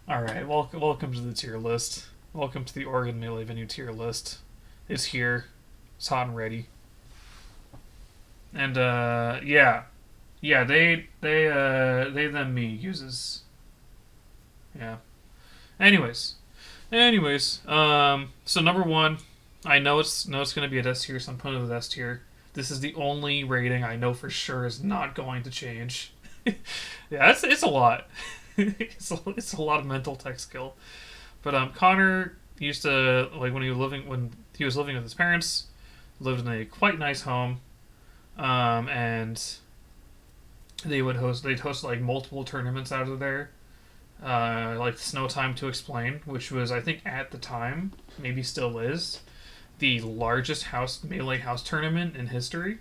Alright, welcome to the tier list. Welcome to the Oregon Melee Venue tier list. It's here. It's hot and ready. And yeah. Yeah, they them me uses. Yeah. So number one, I know it's gonna be a S tier, so I'm putting it with S tier. This is the only rating I know for sure is not going to change. Yeah, it's a lot. It's a lot of mental tech skill. But Connor used to like when he was living with his parents, lived in a quite nice home, and they'd host like multiple tournaments out of there, like Snow Time to Explain, which was I think at the time maybe still is the largest house melee house tournament in history,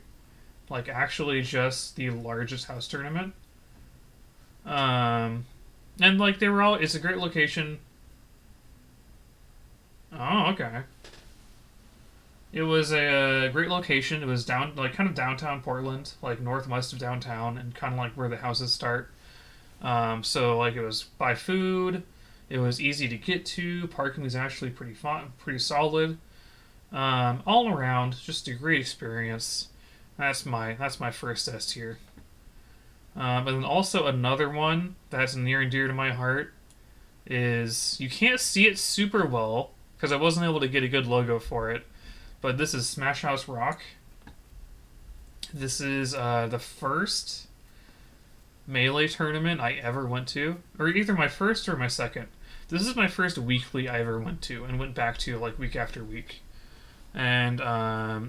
like actually just the largest house tournament. Um, and like they were all, it's a great location. Oh, okay. It was a great location. It was like kind of downtown Portland, like northwest of downtown, and kind of like where the houses start. So like it was by food. It was easy to get to. Parking was actually pretty fun, pretty solid. All around, just a great experience. That's my first S tier. And then also another one that's near and dear to my heart is you can't see it super well because I wasn't able to get a good logo for it, but this is Smash House Rock. This is the first melee tournament I ever went to, or either my first or my second. This is my first weekly I ever went to and went back to like week after week. And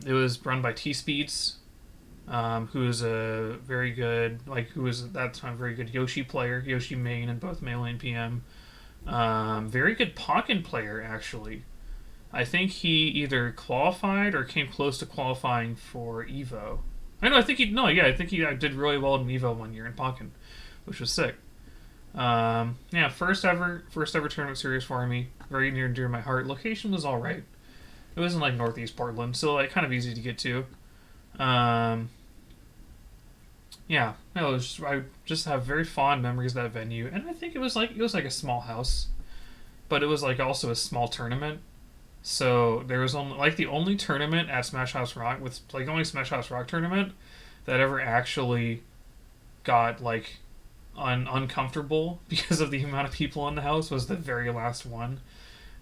it was run by T Speeds, who is a very good, like, who was at that time a very good Yoshi player, Yoshi main in both Melee and PM. Very good Pokken player, actually. I think he either qualified or came close to qualifying for Evo. I think he did really well in Evo one year in Pokken, which was sick. Yeah, first ever tournament series for me. Very near and dear to my heart. Location was all right. It was in like northeast Portland, so like kind of easy to get to. Um, yeah, no, I just have very fond memories of that venue, and I think it was like a small house, but it was like also a small tournament. So there was only like the only tournament at Smash House Rock with like the only Smash House Rock tournament that ever actually got like uncomfortable because of the amount of people in the house was the very last one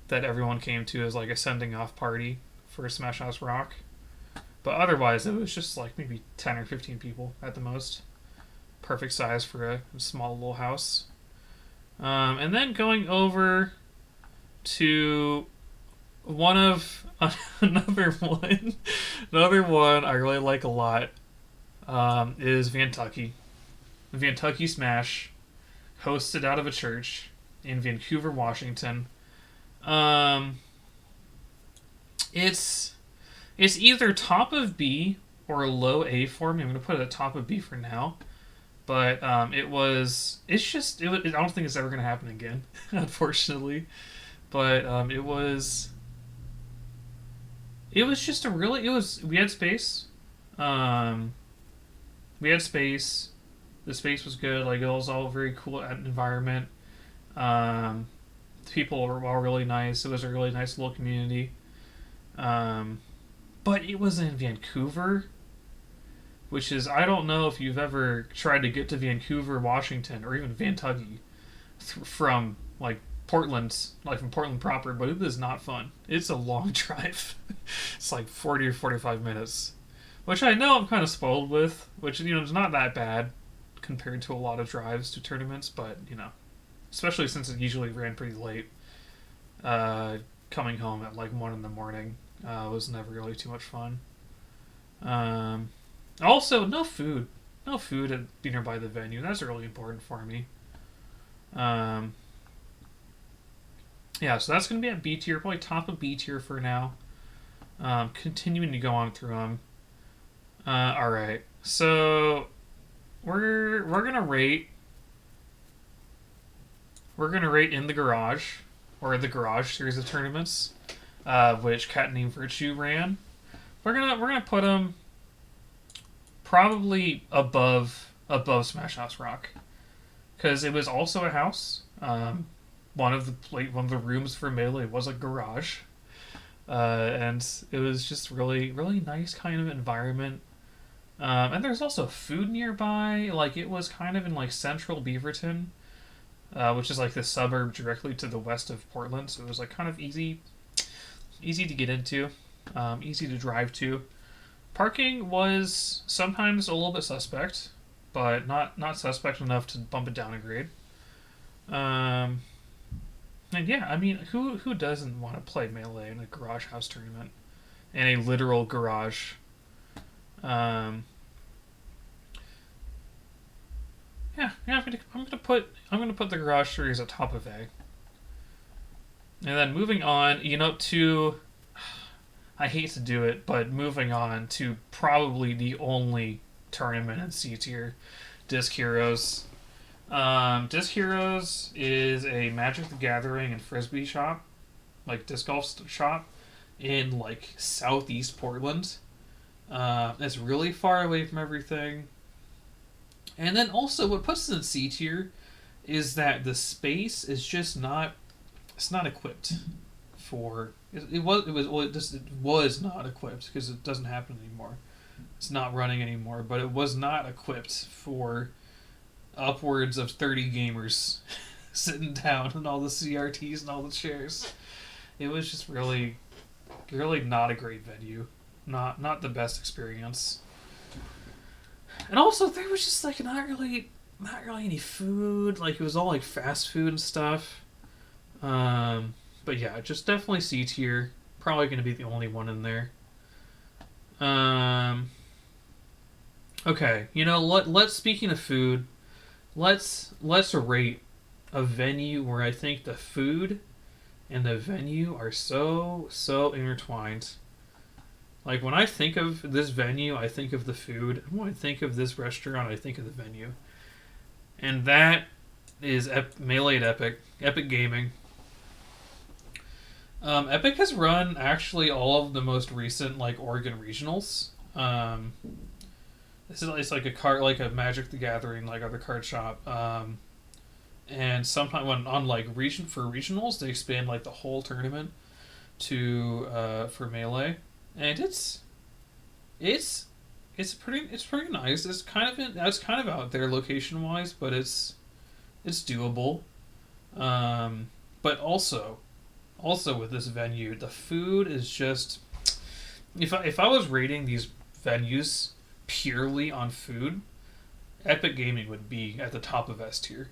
that everyone came to as like a sending off party for Smash House Rock. But otherwise, it was just like maybe 10 or 15 people at the most. Perfect size for a small little house. And then going over to one of another one, another one I really like a lot is Vantucky. Vantucky Smash, hosted out of a church in Vancouver, Washington. Um, it's it's either top of B or low A for me. I'm gonna put it at top of B for now. But it was. It's just. I don't think it's ever gonna happen again, unfortunately. But it was. It was just a really. It was. We had space. Um, we had space. The space was good. Like it was all very cool environment. Um, the people were all really nice. It was a really nice little community. Um, but it was in Vancouver, which is I don't know if you've ever tried to get to Vancouver, Washington, or even Vantucky from like Portland, like from Portland proper, but it is not fun. It's a long drive. It's like 40 or 45 minutes, which I know I'm kind of spoiled with, which is not that bad compared to a lot of drives to tournaments, but especially since it usually ran pretty late. Uh, Coming home at like 1 in the morning was never really too much fun. Um, Also, no food. No food at nearby the venue. That's really important for me. Um, yeah, so that's going to be at B tier, probably top of B tier for now. Continuing to go on through them. All right, so we're gonna rate. We're gonna rate in the garage, or the garage series of tournaments, which Cat Named Virtue ran. We're gonna put them probably above Smash House Rock because it was also a house. one of the rooms for Melee was a garage, and it was just really really nice kind of environment. And there's also food nearby. Like it was kind of in like central Beaverton, which is like the suburb directly to the west of Portland. So it was like kind of easy to get into, easy to drive to. Parking was sometimes a little bit suspect, but not suspect enough to bump it down a grade. Um, and yeah, I mean, who doesn't want to play Melee in a garage house tournament, in a literal garage? Um, yeah, I'm gonna put the garage series at top of A, and then moving on, to I hate to do it, but moving on to probably the only tournament in C tier, Disc Heroes. Disc Heroes is a Magic the Gathering and Frisbee shop, like disc golf shop, in like southeast Portland. It's really far away from everything. And then also, what puts it in C tier is that the space is just not. It's not equipped for. It was not equipped because it doesn't happen anymore. It's not running anymore, but it was not equipped for upwards of 30 gamers sitting down and all the CRTs and all the chairs. It was just really, really not a great venue. Not the best experience. And also there was just like not really any food. Like it was all like fast food and stuff. But yeah, just definitely C tier. Probably going to be the only one in there. Okay, let's speaking of food, let's rate a venue where I think the food and the venue are so intertwined. Like when I think of this venue, I think of the food. And when I think of this restaurant, I think of the venue. And that is Melee at Epic Gaming. Epic has run actually all of the most recent like Oregon regionals. It's like a Magic the Gathering like other card shop. And sometimes when on like regionals, they expand like the whole tournament to for Melee, and it's pretty nice. It's kind of out there location wise, but it's doable. But also with this venue, the food is just if I was rating these venues purely on food, Epic Gaming would be at the top of S tier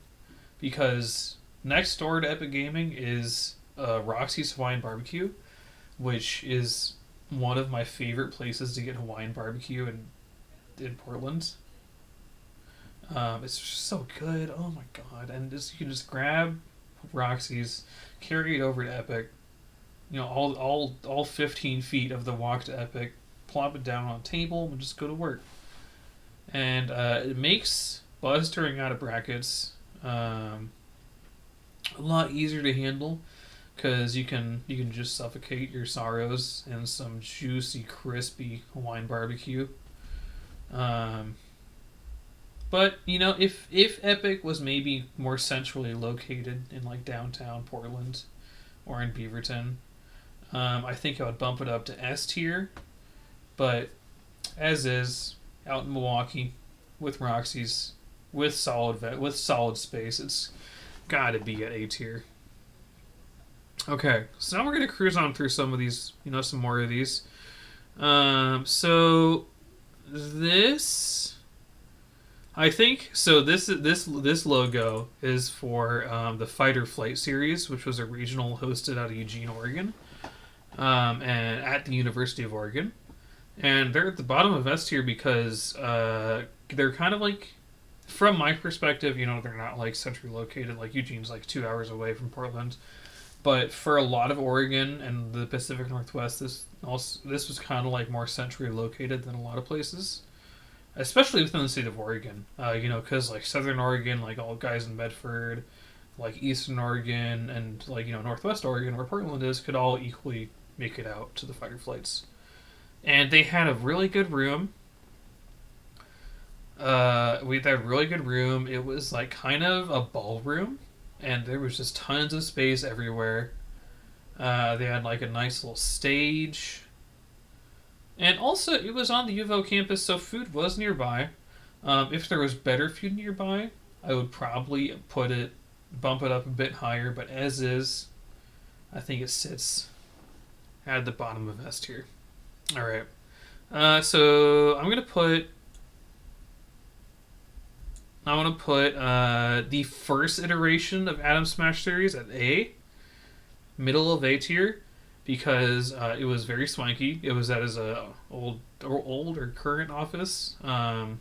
because next door to Epic Gaming is Roxy's Hawaiian Barbecue, which is one of my favorite places to get Hawaiian barbecue in Portland. It's just so good. Oh my god! And you can just grab Roxy's, carry it over to Epic. All 15 feet of the walk to Epic, plop it down on a table, and just go to work. And it makes buzzering out of brackets a lot easier to handle because you can just suffocate your sorrows in some juicy, crispy Hawaiian barbecue. But if Epic was maybe more centrally located in like downtown Portland or in Beaverton, I think I would bump it up to S tier. But as is out in Milwaukee with Roxy's with solid space, it's got to be at A tier. Okay, so now we're gonna cruise on through some of these, some more of these. So this, I think, this logo is for the Fighter Flight series, which was a regional hosted out of Eugene, Oregon, and at the University of Oregon, and they're at the bottom of S tier because they're kind of like, from my perspective, they're not like centrally located. Like Eugene's like 2 hours away from Portland. But for a lot of Oregon and the Pacific Northwest, this was kind of like more centrally located than a lot of places, especially within the state of Oregon. Because like Southern Oregon, like all guys in Medford, like Eastern Oregon, and like Northwest Oregon, where Portland is, could all equally make it out to the fighter flights. And they had a really good room. We had a really good room. It was like kind of a ballroom. and there was just tons of space everywhere. They had like a nice little stage, and also it was on the U of O campus, so food was nearby. If there was better food nearby, I would probably bump it up a bit higher. But as is, I think it sits at the bottom of S tier. All right. So I'm gonna put. I want to put the first iteration of Atom Smash series at A, middle of A tier, because it was very swanky. It was at his old or current office, and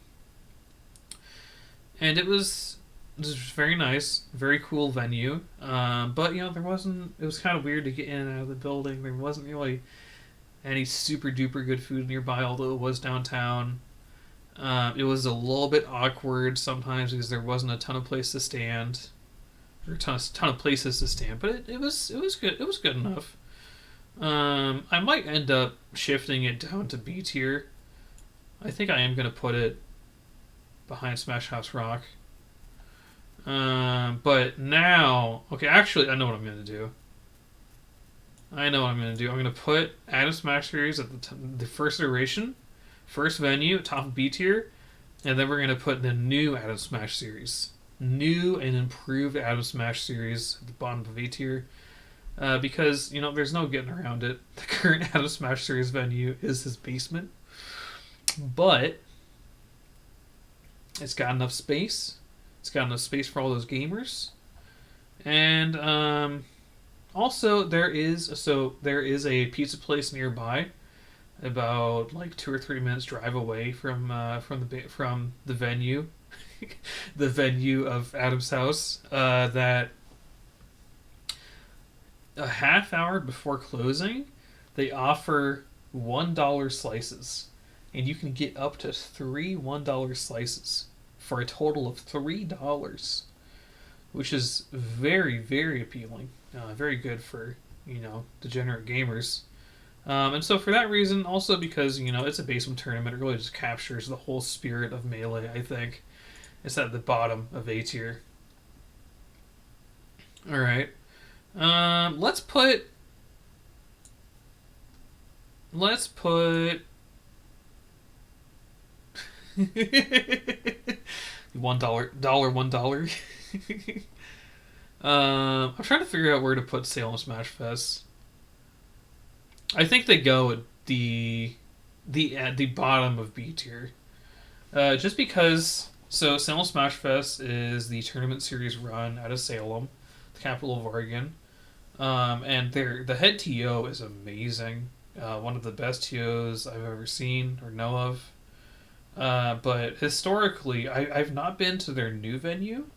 it was very nice, very cool venue. But there wasn't. It was kind of weird to get in and out of the building. There wasn't really any super duper good food nearby, although it was downtown. It was a little bit awkward sometimes because there wasn't a ton of place to stand, or ton of places to stand. But it was good. It was good enough. I might end up shifting it down to B tier. I think I am gonna put it behind Smash House Rock. But now, okay, actually, I know what I'm gonna do. I'm gonna put Atom Smash series at the first iteration, first venue, top of B tier, and then we're gonna put the new Atom Smash series, new and improved Atom Smash series at the bottom of A tier, because there's no getting around it. The current Atom Smash series venue is his basement, but it's got enough space. It's got enough space for all those gamers, and also there is a pizza place nearby, about like 2 or 3 minutes drive away from the venue, the venue of Adam's house. That a half hour before closing, they offer $1 slices, and you can get up to 3 $1 slices for a total of $3, which is very, very appealing. Very good for degenerate gamers. And so for that reason, also because it's a basement tournament, it really just captures the whole spirit of Melee. I think it's at the bottom of A tier. All right, let's put $1. I'm trying to figure out where to put Salem Smash Fest. I think they go at the bottom of B tier, just because. So Salem Smash Fest is the tournament series run out of Salem, the capital of Oregon, and the head TO is amazing. One of the best TOs I've ever seen or know of. But historically, I've not been to their new venue,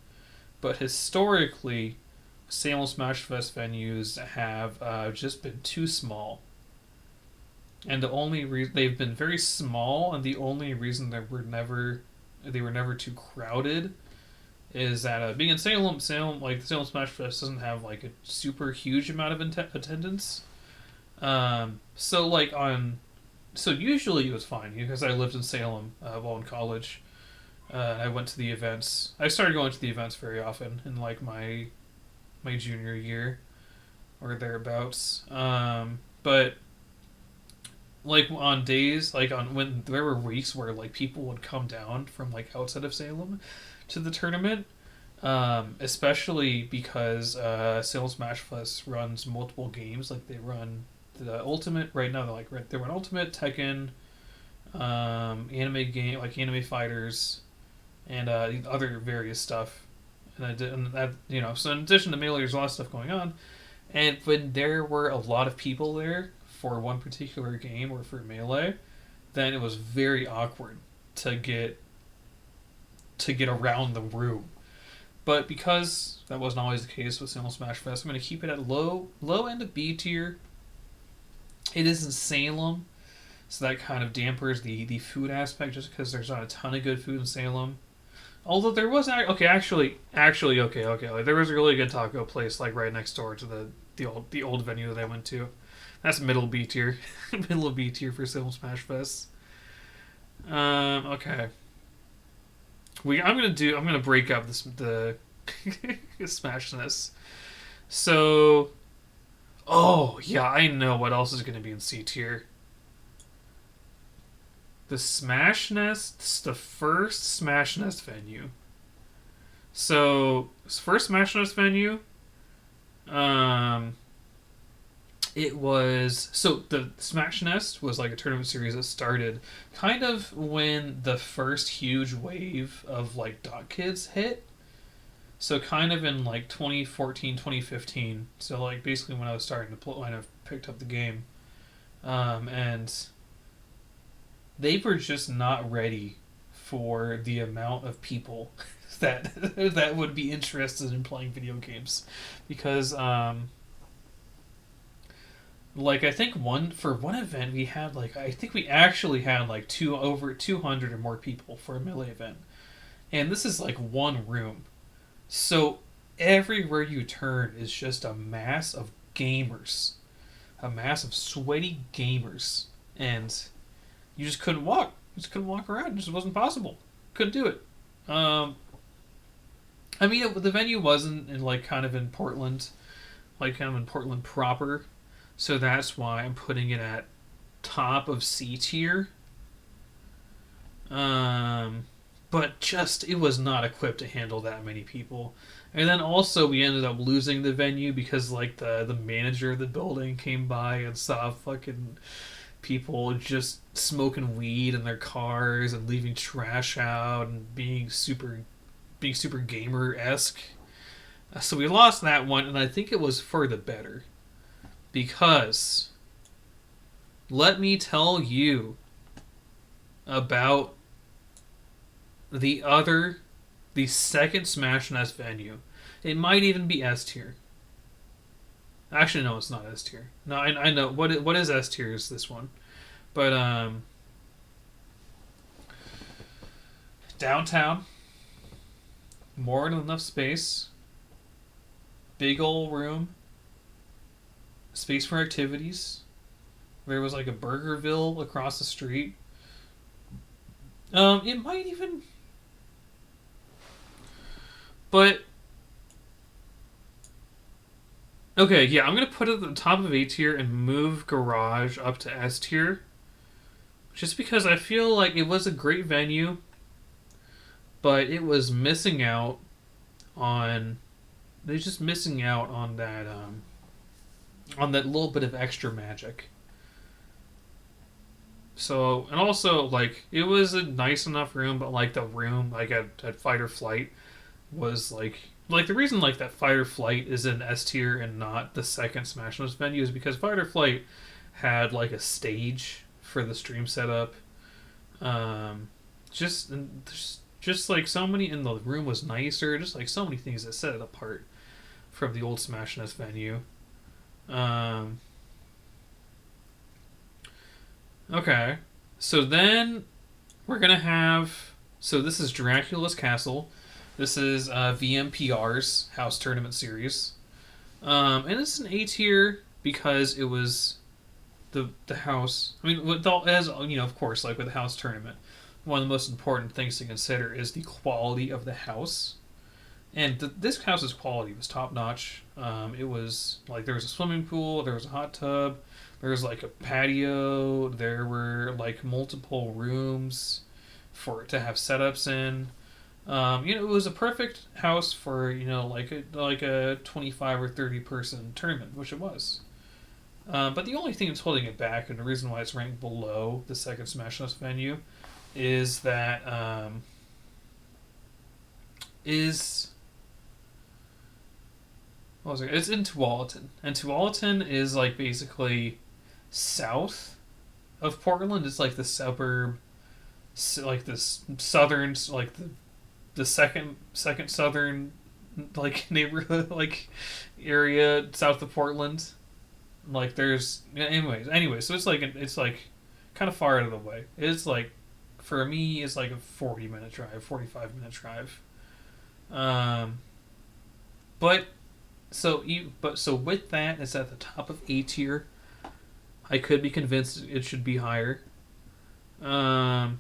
but historically, Salem Smash Fest venues have just been too small. And the only reason they've been very small, and the only reason they were never too crowded, is that being in Salem, like the Salem Smash Fest doesn't have like a super huge amount of attendance. So usually it was fine because I lived in Salem while in college. I went to the events. I started going to the events very often in like my junior year or thereabouts. But like on days when there were weeks where like people would come down from like outside of Salem to the tournament, especially because Salem Smash Fest runs multiple games. Like they run the Ultimate right now. They run Ultimate, Tekken, anime game like Anime Fighters, and other various stuff. So in addition to Melee, there's a lot of stuff going on. And when there were a lot of people there for one particular game or for Melee, then it was very awkward to get around the room. But because that wasn't always the case with Salem Smash Fest, I'm going to keep it at low end of B tier. It is in Salem, so that kind of dampers the food aspect, just because there's not a ton of good food in Salem. Although there was actually like there was a really good taco place like right next door to the old venue that I went to. That's middle B tier, middle of B tier for Salem Smash Fest. Okay. I'm gonna break up the Smashness. So, oh yeah, I know what else is going to be in C tier. The Smash Nest, the first Smash Nest venue. So, first Smash Nest venue, um, it was so the Smash Nest was like a tournament series that started kind of when the first huge wave of like dot kids hit. So kind of in like 2014, 2015. So like basically when I was starting to play, when I picked up the game, and they were just not ready for the amount of people that that would be interested in playing video games, because like I think one event we had like I think we actually had like two over 200 or more people for a melee event, and this is like one room, so everywhere you turn is just a mass of gamers, a mass of sweaty gamers, and you just couldn't walk. You just couldn't walk around. It just wasn't possible. Couldn't do it. Um, I mean, the venue wasn't in like kind of in Portland, like kind of in Portland proper, so that's why I'm putting it at top of C tier. Um, but just it was not equipped to handle that many people. And then also we ended up losing the venue because like the manager of the building came by and saw fucking people just smoking weed in their cars and leaving trash out and being super gamer esque. So we lost that one, and I think it was for the better, because let me tell you about the second Smash Nest venue. It might even be S tier. Actually, no, it's not S tier. No, I know what is S tier is this one, but downtown, more than enough space, big old room, space for activities. There was like a Burgerville across the street. It might even, but okay, yeah, I'm gonna put it at the top of A tier and move Garage up to S tier, just because I feel like it was a great venue, but it was missing out on. They're just missing out on that little bit of extra magic. So, and also like it was a nice enough room, but like the room like at Fight or Flight was like the reason like that Fight or Flight is in S tier and not the second Smash Bros venue is because Fight or Flight had like a stage for the stream setup. Um, just like so many, and the room was nicer. Just like so many things that set it apart from the old Smash Bros venue. Um, okay, so then we're gonna have. So this is Dracula's Castle. This is VMPR's House Tournament Series, and it's an A tier because it was the house. I mean, with all, as you know, of course, like with the house tournament, one of the most important things to consider is the quality of the house. And this house's quality was top notch. It was like there was a swimming pool, there was a hot tub, there was like a patio, there were like multiple rooms for to have setups in. It was a perfect house for like a 25 or 30 person tournament, which it was. But the only thing that's holding it back, and the reason why it's ranked below the second Smash Bros venue, is that is what was it? It's in Tualatin, and Tualatin is like basically south of Portland. It's like the suburb, like this southern, like the second southern like neighborhood like area south of Portland. Like there's anyways, so it's like kind of far out of the way. It's like for me it's like a 40-minute drive, 45-minute drive. Um, but so with that, it's at the top of A tier. I could be convinced it should be higher. Um,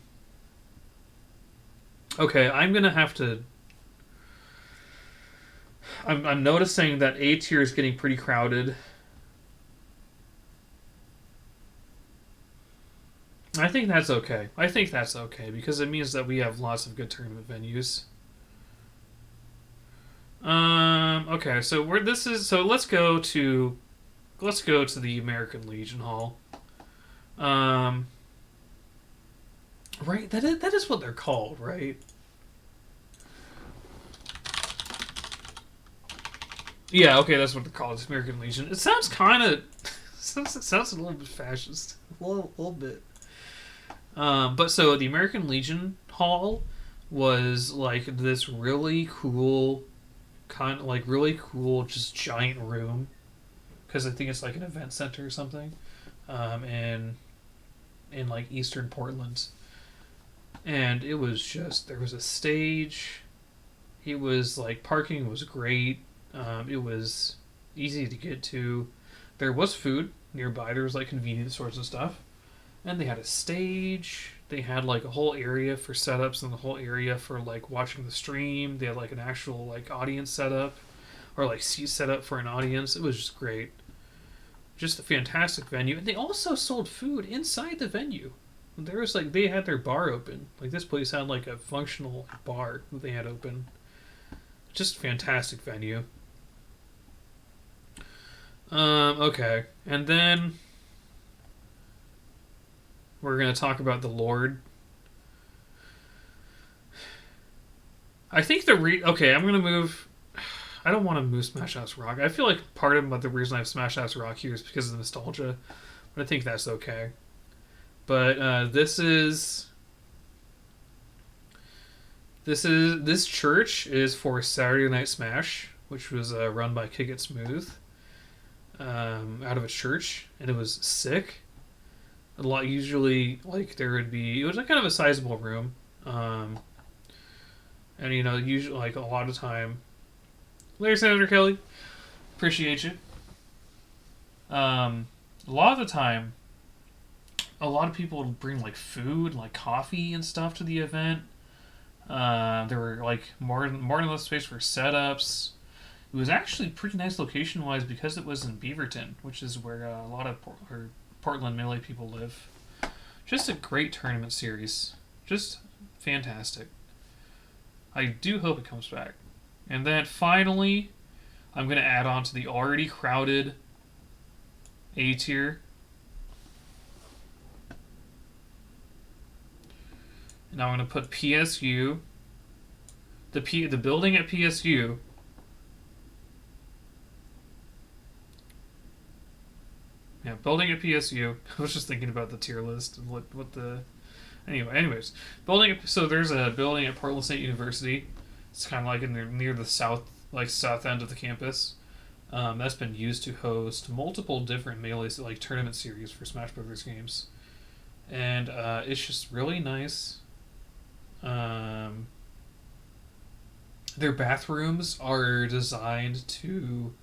okay, I'm gonna have to. I'm noticing that A tier is getting pretty crowded. I think that's okay. I think that's okay because it means that we have lots of good tournament venues. Okay, so where this is, so let's go to the American Legion Hall. Um, right, that is what they're called, right? Yeah, okay, that's what they're called. It's American Legion. It sounds kind of sounds a little bit fascist, little bit. But so the American Legion Hall was like this really cool, kind of like really cool, just giant room because I think it's like an event center or something, in like Eastern Portland, and it was just there was a stage. It was like parking was great. It was easy to get to. There was food nearby. There was like convenience stores and stuff, and they had a stage. They had like a whole area for setups and the whole area for like watching the stream. They had like an actual like audience setup or like seat setup for an audience. It was just great. Just a fantastic venue. And they also sold food inside the venue. There was like they had their bar open. Like this place had like a functional bar that they had open. Just fantastic venue. Okay. And then we're gonna talk about the Lord. I think okay, I'm gonna move. I don't want to move Smash House Rock. I feel like part of the reason I have Smash House Rock here is because of nostalgia, but I think that's okay. But this church is for Saturday Night Smash, which was run by Kick It Smooth, out of a church, and it was sick. A lot usually like there would be it was like kind of a sizable room, and usually like a lot of time. Later, Senator Kelly, appreciate you. A lot of the time, a lot of people would bring like food, like coffee and stuff to the event. There were like more than enough space for setups. It was actually pretty nice location wise because it was in Beaverton, which is where a lot of Portland Melee people live. Just a great tournament series. Just fantastic. I do hope it comes back. And then finally, I'm going to add on to the already crowded A tier. And now I'm going to put PSU. The building at PSU. Yeah, building at PSU. I was just thinking about the tier list and what the. Anyways, building. So there's a building at Portland State University. It's kind of like near the south end of the campus. That's been used to host multiple different melee like tournament series for Smash Brothers games, and it's just really nice. Their bathrooms are designed to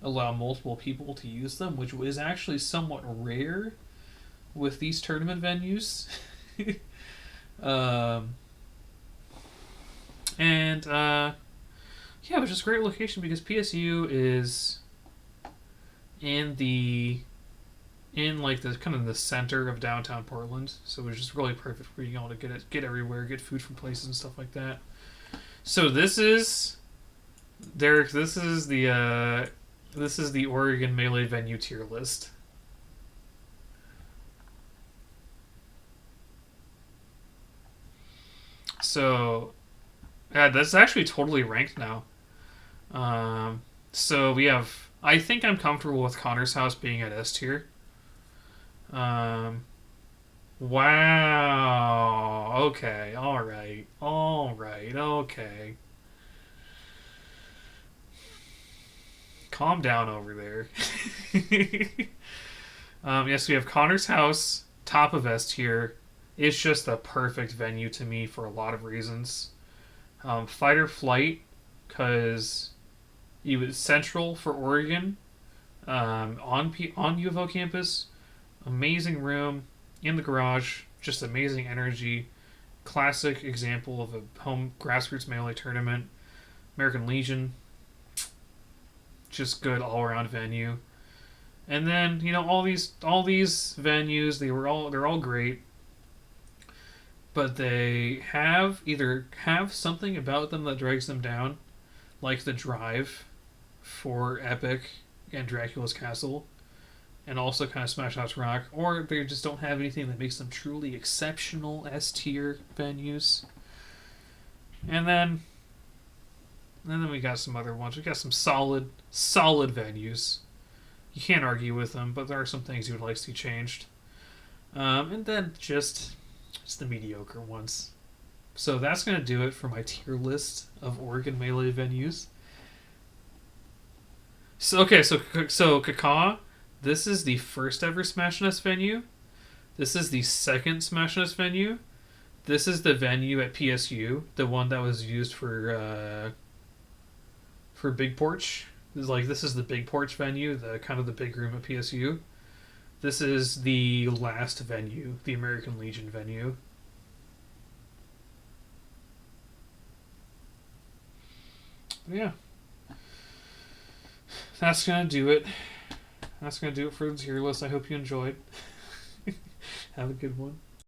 allow multiple people to use them, which is actually somewhat rare with these tournament venues. um, and yeah, it was just a great location because PSU is in like the kind of the center of downtown Portland, so it was just really perfect for being able to get everywhere, get food from places and stuff like that. So this is Derek. This is the Oregon Melee venue tier list. So, yeah, that's actually totally ranked now. So we have. I think I'm comfortable with Connor's house being at S tier. Wow. Okay. All right. All right. Okay. Calm down over there. Yes, we have Connor's house, top of S tier. It's just the perfect venue to me for a lot of reasons. Fight or Flight, because it was central for Oregon, on U of O campus. Amazing room in the garage, just amazing energy. Classic example of a home grassroots melee tournament. American Legion, just good all around venue. And then all these venues they're all great, but they have something about them that drags them down, like the drive for Epic and Dracula's Castle, and also kind of Smash House Rock, or they just don't have anything that makes them truly exceptional S tier venues. And then we got some other ones. We got some solid venues. You can't argue with them, but there are some things you would like to see changed. And then just the mediocre ones. So that's going to do it for my tier list of Oregon Melee venues. So Kakawa, this is the first ever Smash Nest venue. This is the second Smash Nest venue. This is the venue at PSU, the one that was used for Big Porch. This is the Big Porch venue, the kind of the big room at PSU. This is the last venue, the American Legion venue. Yeah. That's gonna do it. That's gonna do it for the tier list. I hope you enjoyed. Have a good one.